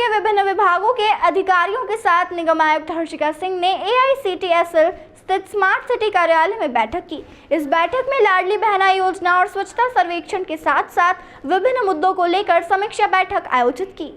के विभिन्न विभागों के अधिकारियों के साथ निगम आयुक्त हर्षिका सिंह ने AICTSL स्थित स्मार्ट सिटी कार्यालय में बैठक की। इस बैठक में लाडली बहना योजना और स्वच्छता सर्वेक्षण के साथ साथ विभिन्न मुद्दों को लेकर समीक्षा बैठक आयोजित की।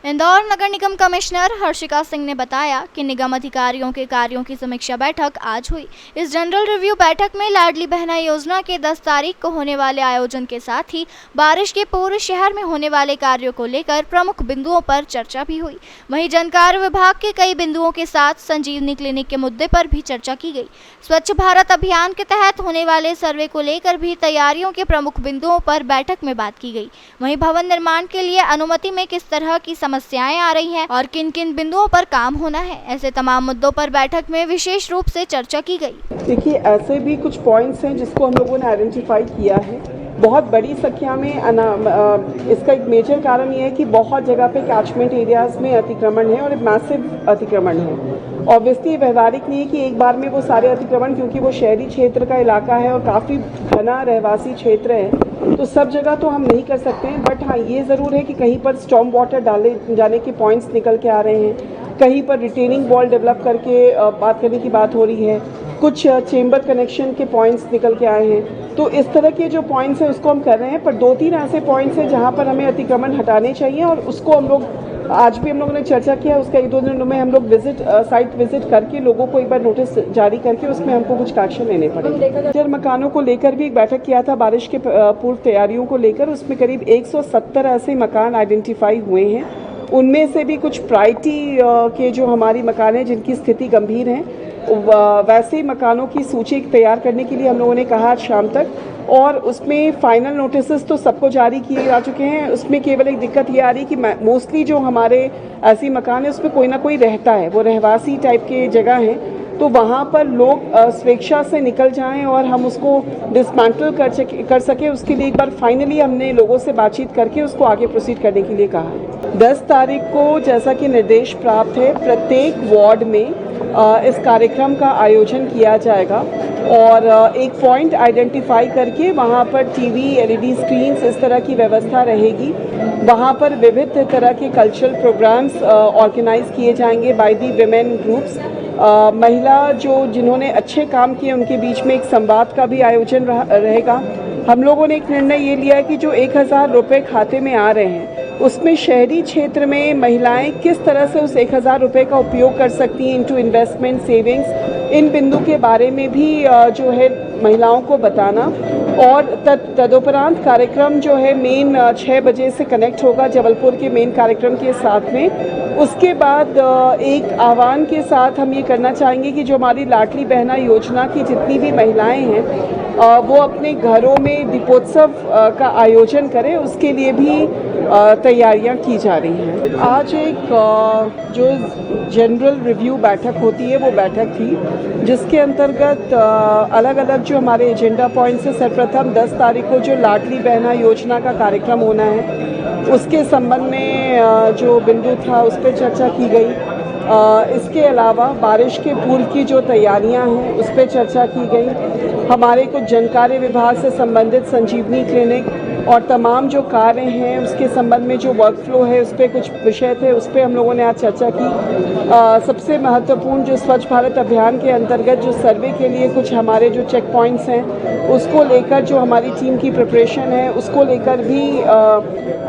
इंदौर नगर निगम कमिश्नर हर्षिका सिंह ने बताया कि निगम अधिकारियों के कार्यों की समीक्षा बैठक आज हुई। इस जनरल रिव्यू बैठक में लाडली बहना योजना के 10 तारीख को होने वाले आयोजन के साथ ही बारिश के पूर्व शहर में होने वाले कार्यों को लेकर प्रमुख बिंदुओं पर चर्चा भी हुई। वहीं जानकारी विभाग के कई बिंदुओं के साथ संजीवनी क्लिनिक के मुद्दे पर भी चर्चा की गई। स्वच्छ भारत अभियान के तहत होने वाले सर्वे को लेकर भी तैयारियों के प्रमुख बिंदुओं पर बैठक में बात की गई। वहीं भवन निर्माण के लिए अनुमति में किस तरह की समस्याएं आ रही हैं और किन किन बिंदुओं पर काम होना है, ऐसे तमाम मुद्दों पर बैठक में विशेष रूप से चर्चा की गई। देखिए, ऐसे भी कुछ पॉइंट्स हैं जिसको हम लोगों ने आइडेंटिफाई किया है। बहुत बड़ी संख्या में इसका एक मेजर कारण ये है कि बहुत जगह पे कैचमेंट एरियाज में अतिक्रमण है और एक मैसिव अतिक्रमण है। ऑब्वियसली व्यवहारिक नहीं है कि एक बार में वो सारे अतिक्रमण, क्योंकि वो शहरी क्षेत्र का इलाका है और काफ़ी घना रहवासी क्षेत्र है, तो सब जगह तो हम नहीं कर सकते हैं। बट हाँ, ये ज़रूर है कि कहीं पर स्टॉर्म वाटर डाले जाने के पॉइंट्स निकल के आ रहे हैं, कहीं पर रिटेनिंग वॉल डेवलप करके बात करने की बात हो रही है, कुछ चेंबर कनेक्शन के पॉइंट्स निकल के आए हैं। तो इस तरह के जो पॉइंट्स हैं उसको हम कर रहे हैं, पर 2-3 ऐसे पॉइंट्स हैं जहाँ पर हमें अतिक्रमण हटाने चाहिए और उसको हम लोग आज भी हम लोगों ने चर्चा किया। उसका 1-2 दिनों में हम लोग साइट विजिट करके लोगों को एक बार नोटिस जारी करके उसमें हमको कुछ एक्शन लेने पड़ेंगे। मकानों को लेकर भी एक बैठक किया था बारिश के पूर्व तैयारियों को लेकर। उसमें करीब 170 ऐसे मकान आइडेंटिफाई हुए हैं। उनमें से भी कुछ प्रायोरिटी के जो हमारी मकान हैं जिनकी स्थिति गंभीर है, वैसे मकानों की सूची तैयार करने के लिए हम लोगों ने कहा आज शाम तक, और उसमें फाइनल नोटिस तो सबको जारी किए जा चुके हैं। उसमें केवल एक दिक्कत ये आ रही है कि मोस्टली जो हमारे ऐसी मकान है उसमें कोई ना कोई रहता है, वो रहवासी टाइप के जगह हैं, तो वहाँ पर लोग स्वेच्छा से निकल जाएं और हम उसको डिसमेंटल कर सके। उसके लिए एक बार फाइनली हमने लोगों से बातचीत करके उसको आगे प्रोसीड करने के लिए कहा है। 10 तारीख को जैसा कि निर्देश प्राप्त है, प्रत्येक वार्ड में इस कार्यक्रम का आयोजन किया जाएगा और एक पॉइंट आइडेंटिफाई करके वहाँ पर टीवी, LED स्क्रीन्स, इस तरह की व्यवस्था रहेगी। वहाँ पर विविध तरह के कल्चरल प्रोग्राम्स ऑर्गेनाइज किए जाएंगे बाय दी विमेन ग्रुप्स। महिला जिन्होंने अच्छे काम किए उनके बीच में एक संवाद का भी आयोजन रहेगा। हम लोगों ने एक निर्णय ये लिया है कि जो 1000 रुपये खाते में आ रहे हैं उसमें शहरी क्षेत्र में महिलाएं किस तरह से उस 1000 रुपये का उपयोग कर सकती हैं इनटू इन्वेस्टमेंट, सेविंग्स, इन बिंदु के बारे में भी जो है महिलाओं को बताना। और तदुपरांत कार्यक्रम जो है मेन 6 बजे से कनेक्ट होगा जबलपुर के मेन कार्यक्रम के साथ में। उसके बाद एक आह्वान के साथ हम ये करना चाहेंगे कि जो हमारी लाडली बहना योजना की जितनी भी महिलाएं हैं वो अपने घरों में दीपोत्सव का आयोजन करें, उसके लिए भी तैयारियां की जा रही हैं। आज एक जो जनरल रिव्यू बैठक होती है वो बैठक थी जिसके अंतर्गत अलग अलग जो हमारे एजेंडा पॉइंट्स हैं। सर्वप्रथम 10 तारीख को जो लाडली बहना योजना का कार्यक्रम होना है उसके संबंध में जो बिंदु था उस पर चर्चा की गई। इसके अलावा बारिश के पूर्व की जो तैयारियां हैं उस पर चर्चा की गई। हमारे कुछ जानकारी विभाग से संबंधित संजीवनी क्लिनिक और तमाम जो कार्य हैं उसके संबंध में जो वर्क फ्लो है उस पर कुछ विषय थे, उस पर हम लोगों ने आज चर्चा की। सबसे महत्वपूर्ण जो स्वच्छ भारत अभियान के अंतर्गत जो सर्वे के लिए कुछ हमारे जो चेक पॉइंट्स हैं उसको लेकर जो हमारी टीम की प्रिपरेशन है उसको लेकर भी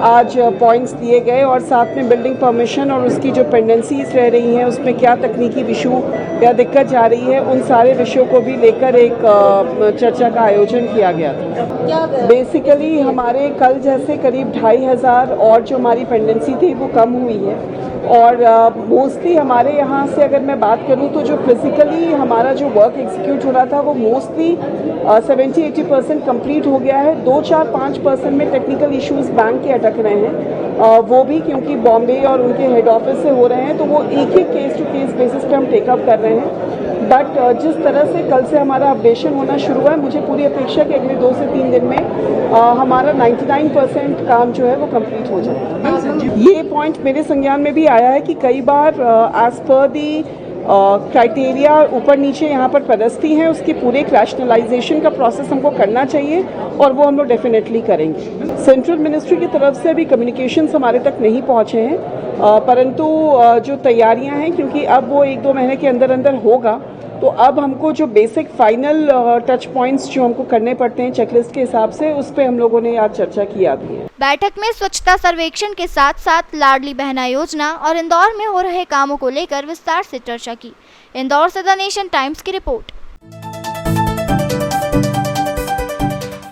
आज पॉइंट्स दिए गए, और साथ में बिल्डिंग परमिशन और उसकी जो पेंडेंसीज रह रही हैं उसमें क्या तकनीकी इशू या दिक्कत जा रही है, उन सारे विषयों को भी लेकर एक चर्चा का आयोजन किया गया था। बेसिकली हमारे कल जैसे करीब 2500 और जो हमारी पेंडेंसी थी वो कम हुई है, और मोस्टली हमारे यहाँ से अगर मैं बात करूँ तो जो फिजिकली हमारा जो वर्क एग्जीक्यूट हो रहा था वो मोस्टली 70-80% कंप्लीट हो गया है। 2-4-5% में टेक्निकल इश्यूज बैंक के अटक रहे हैं, वो भी क्योंकि बॉम्बे और उनके हेड ऑफिस से हो रहे हैं, तो वो एक केस टू केस बेसिस पे हम टेकअप कर रहे हैं। बट जिस तरह से कल से हमारा अपडेशन होना शुरू हुआ है, मुझे पूरी अपेक्षा कि अगले 2 से 3 दिन में हमारा 99% काम जो है वो कंप्लीट हो जाएगा। ये पॉइंट मेरे संज्ञान में भी आया है कि कई बार एज पर दी क्राइटेरिया ऊपर नीचे यहाँ पर पदस्थी हैं, उसके पूरे रैशनलाइजेशन का प्रोसेस हमको करना चाहिए और वो हम लोग डेफिनेटली करेंगे। सेंट्रल मिनिस्ट्री की तरफ से अभी कम्युनिकेशंस हमारे तक नहीं पहुँचे हैं, परंतु जो तैयारियां हैं, क्योंकि अब वो 1-2 महीने के अंदर अंदर होगा, तो अब हमको जो बेसिक फाइनल टच पॉइंट्स जो हमको करने पड़ते हैं चेकलिस्ट के हिसाब से, उस पर हम लोगों ने आज चर्चा किया भी है। बैठक में स्वच्छता सर्वेक्षण के साथ साथ लाडली बहना योजना और इंदौर में हो रहे कामों को लेकर विस्तार से चर्चा की। इंदौर से द नेशन टाइम्स की रिपोर्ट।